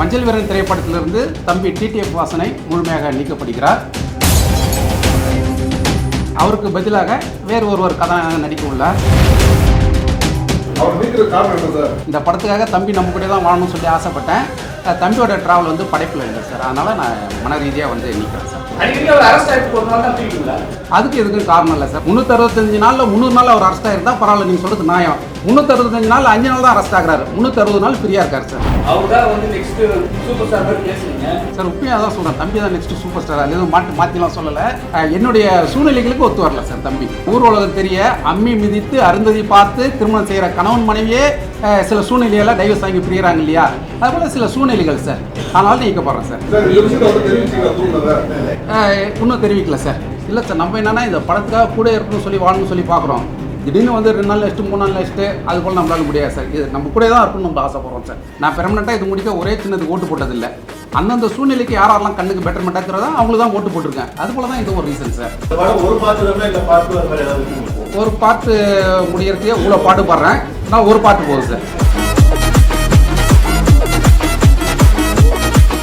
மஞ்சள் வீரன் திரைப்படத்திலிருந்து தம்பி டிடிஎஃப் வாசனை முழுமையாக நீக்கப்படுகிறார். அவருக்கு பதிலாக வேறு ஒருவர் கதாநாயகன் நடிக்க உள்ளார். இந்த படத்துக்காக தம்பி நம்ம கூட தான் வாழணும்னு சொல்லி ஆசைப்பட்டேன். தம்பியோட டிராவல் வந்து படைப்பில் இல்லை சார். அதனால் நான் மன ரீதியாக வந்து நிற்கிறேன் சார். அதுக்கு எதுக்கும் காரணம் இல்லை சார். 365 நாளில் 300 நாள் அவர் அரெஸ்ட் ஆகிருந்தா பரவாயில்ல, நீங்கள் சொல்கிறது நியாயம். 365 நாள் 5 நாள் தான் அரெஸ்ட் ஆகிறாரு. 360 நாள் ஃப்ரீயாக இருக்கார் சார். சார் உண்மையாக தான் சொல்கிறேன். தம்பி தான் நெக்ஸ்ட் சூப்பர் ஸ்டார். அது எதுவும் மாற்றிலாம் சொல்லலை. என்னுடைய சூழ்நிலைகளுக்கு ஒத்து வரல சார். தம்பி ஊர் உலகம் தெரிய அம்மி மிதித்து அருந்ததி பார்த்து திருமணம் செய்கிற கணவன் மனைவியே சில சூழ்நிலையெல்லாம் டைவர்ஸ் வாங்கி பிரிகிறாங்க இல்லையா, அதுபோல் சில சூழ்நிலைகள் சார். அதனால நீக்கப்படுறேன் சார். இன்னும் தெரிவிக்கல சார். இல்லை சார், நம்ம என்னன்னா இந்த படத்துக்காக கூட இருக்கணும்னு சொல்லி வாழணும்னு சொல்லி பார்க்குறோம். திடீர்னு வந்து 2 நாள் நெக்ஸ்ட்டு 3 நாள் நெக்ஸ்ட்டு அது போல் நம்மளால முடியாது சார். இது நம்ம கூட தான் இருக்கணும்னு நம்ம ஆசைப்படுறோம் சார். நான் பெர்மனெண்ட்டாக இது முடிக்க ஒரே சின்னதுக்கு ஓட்டு போட்டதில்லை. அந்தந்த சூழ்நிலைக்கு யாரெல்லாம் கண்ணுக்கு பெட்டர்மெண்ட்டாக இருக்கிறதோ அவங்களுக்கு தான் ஓட்டு போட்டிருக்கேன். அது போல தான் இது ஒரு ரீசன் சார். ஒரு பாட்டு முடியறதுக்கே இவ்வளோ பாட்டு பாடுறேன். நான் ஒரு பாட்டு போகுது சார்.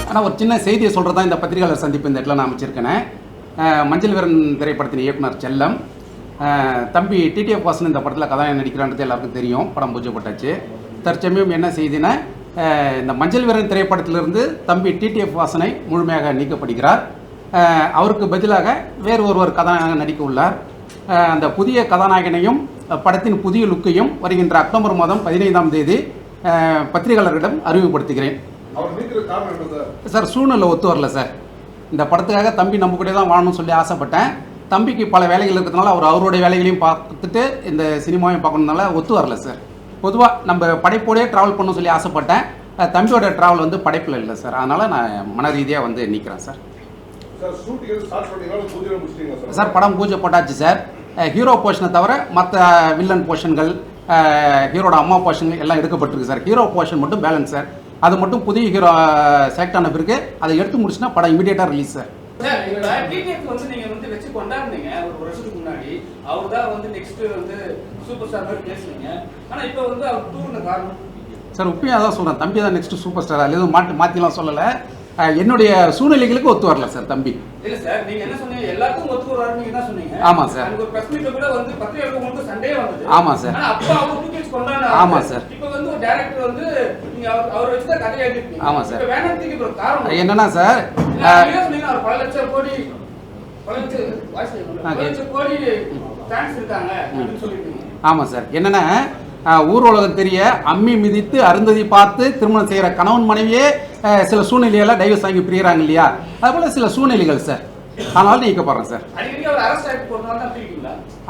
ஆனால் ஒரு சின்ன செய்தியை சொல்கிறது தான் இந்த பத்திரிகையாளர் சந்திப்பு இந்த இடத்துல நான் அமைச்சிருக்கேன். மஞ்சள் வீரன் திரைப்படத்தின் இயக்குனர் செல்லம் தம்பி டிடிஎஃப் வாசன் இந்த படத்தில் கதாநாயகன் நடிக்கிறான்றது எல்லாருக்கும் தெரியும். படம் பூஜை போட்டாச்சு. தற்சமயம் என்ன செய்தினா, இந்த மஞ்சள் வீரன் திரைப்படத்திலிருந்து தம்பி டிடிஎஃப் வாசனை முழுமையாக நீக்கப்படுகிறார். அவருக்கு பதிலாக வேறு ஒருவர் கதாநாயகன் நடிக்க உள்ளார். அந்த புதிய கதாநாயகனையும் படத்தின் புதிய லுக்கையும் வருகின்ற அக்டோபர் மாதம் 15ஆம் தேதி பத்திரிகையாளர்களிடம் அறிமுகப்படுத்துகிறேன். சார் சூழ்நிலை ஒத்து வரல சார். இந்த படத்துக்காக தம்பி நம்ம கூட தான் வாழணும்னு சொல்லி ஆசைப்பட்டேன். தம்பிக்கு பல வேலைகள் இருக்கிறதுனால அவருடைய வேலைகளையும் பார்த்துட்டு இந்த சினிமாவையும் பார்க்கணுனால ஒத்து வரல சார். பொதுவாக நம்ம படைப்போடையே ட்ராவல் பண்ணணும்னு சொல்லி ஆசைப்பட்டேன். தம்பியோட ட்ராவல் வந்து படைப்பில் இல்லை சார். அதனால் நான் மன ரீதியாக வந்து நிற்கிறேன் சார். சார் படம் பூஜை போட்டாச்சு சார். ஹீரோ போர்ஷனை தவிர மற்ற வில்லன் போர்ஷன்கள், ஹீரோட அம்மா போர்ஷன்கள் எல்லாம் எடுக்கப்பட்டிருக்கு சார். ஹீரோ போர்ஷன் மட்டும் பேலன்ஸ் சார். அது மட்டும் புதிய ஹீரோ செலக்ட் ஆன பிறகு அதை எடுத்து முடிச்சுன்னா படம் இமீடியட்டாக ரிலீஸ் சார். சார் எங்களோட டிடிஎஃப் வந்து நீங்க வந்து வெச்சு கொண்டாடுனீங்க ஒரு வருஷத்துக்கு முன்னாடி. அவர் தான் வந்து நெக்ஸ்ட் வந்து சூப்பர் ஸ்டார் மாதிரி பேசுனீங்க. ஆனா இப்போ வந்து அவர் தூக்குன காரணம் சார் உண்மையாக தான் சொல்கிறேன். தம்பி தான் நெக்ஸ்ட் சூப்பர் ஸ்டார். அது எதுவும் மாற்றிலாம் சொல்லலை. என்னுடைய சூழ்நிலைகளுக்கு ஒத்து வரல சார் தம்பி. இல்ல சார், நீங்க என்ன சொன்னீங்க, எல்லாத்துக்கும் ஒத்து வராருன்னு நீங்க தான் சொன்னீங்க. ஆமா சார். எனக்கு ஒரு பிரஸ் மீட்ல கூட வந்து பத்திரிகையாளருக்கு உங்களுக்கு சண்டே வந்தது. ஆமா சார். ஆனா அப்ப அவர் தூக்கிச்சு கொண்டாடுறாரு. ஆமா சார். இப்போ வந்து ஒரு டைரக்டர் வந்து நீங்க அவர் வச்சு தான் கதை எழுதிட்டீங்க. ஆமா சார். இப்போ வேணாம்க்கு ஒரு காரணம் என்னன்னா சார், நீங்க சொன்னீங்க அவர் பல லட்சம் கோடி ஃபேன்ஸ் இருக்காங்க அப்படின்னு சொல்லிட்டீங்க. ஆமா சார். என்னன்னா ஊர் உலகம் தெரிய அம்மி மிதித்து அருந்ததி பார்த்து திருமணம் செய்கிற கணவன் மனைவியே சில சூழ்நிலையெல்லாம் டைவர்ஸ் வாங்கி பிரிகிறாங்க இல்லையா, அதுபோல் சில சூழ்நிலைகள் சார். அதனால நீக்கப்படுறேன் சார்.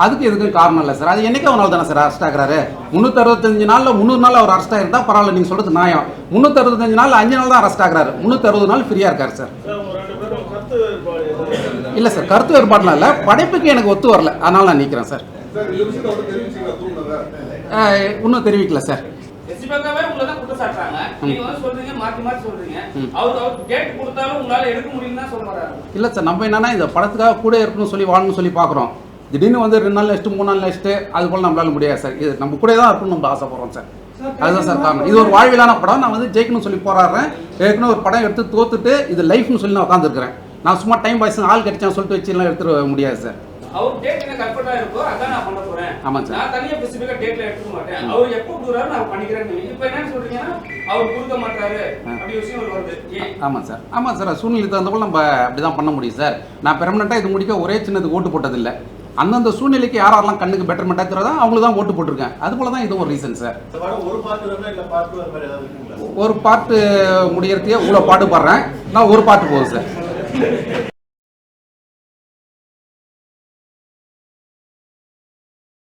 அதுக்கு எதுக்கும் காரணம் இல்லை சார். அது என்னைக்கு அவனால தானே சார் அரெஸ்ட் ஆகிறாரு. 365 நாளில் 300 நாள் அவர் அரெஸ்ட் ஆகிருந்தா பரவாயில்ல, நீங்கள் சொல்கிறது நியாயம். 365 நாள் 5 நாள் தான் அரெஸ்ட் ஆகிறாரு. 360 நாள் ஃப்ரீயாக இருக்கார் சார். இல்லை சார், கருத்து வேறுபாடுலாம் இல்லை. படைப்புக்கு எனக்கு ஒத்து வரல, அதனால நான் நிற்கிறேன் சார். இன்னும் தெரிவிக்கல சார். இல்லை சார், நம்ம என்னன்னா இந்த படத்துக்காக கூட இருக்கணும்னு சொல்லி வாழணும்னு சொல்லி பார்க்குறோம். திடீர்னு வந்து 2 நாள் நெக்ஸ்ட்டு 3 நாள் நெக்ஸ்ட்டு அது போல் நம்மளால முடியாது சார். இது நம்ம கூட தான் இருக்கணும்னு நம்ம ஆசைப்படுறோம் சார். அதுதான் சார் காரணம். இது ஒரு வாழ்விலான படம். நான் வந்து ஜெயிக்கணும்னு சொல்லி போராடுறேன். ஏற்கனவே ஒரு படம் எடுத்து தோத்துட்டு இது லைஃப்னு சொல்லி நான் உட்காந்துருக்கிறேன். நான் சும்மா டைம் பாய்ஸ் ஆள் கிடைச்சான்னு சொல்லிட்டு வச்சுலாம் எடுத்துட முடியாது சார். அவர் டேட் என்ன கம்ஃபர்ட்டா இருக்கோ அதான் நான் பண்ண போறேன். ஆமா சார். நான் தனியா ஸ்பெசிஃபிக்கா டேட்ல எடுத்துக்க மாட்டேன். அவர் எப்போ கூறாரு நான் பண்ணிக்கிறேன்னு. இப்போ என்ன சொல்றீங்கன்னா அவர் கொடுக்க மாட்டாரு அப்படி விஷயம் வருது. ஆமா சார். ஆமா சார். சூழ்நிலை தகுந்த போல நம்ம அப்படிதான் பண்ண முடியும் சார். நான் பெர்மனெண்ட்டாக இது முடிக்க ஒரே சின்னதுக்கு ஓட்டு போட்டதில்லை. அந்தந்த சூழ்நிலைக்கு யாரெல்லாம் கண்ணுக்கு பெட்டர்மெண்ட்டாக இருக்கிறதோ அவங்களுக்கு தான் ஓட்டு போட்டிருக்கேன். அது போல தான் இது ஒரு ரீசன் சார். ஒரு பாட்டு முடியறதுக்கே இவ்வளோ பாட்டு பாடுறேன். நான் ஒரு பாட்டு போகுது சார்.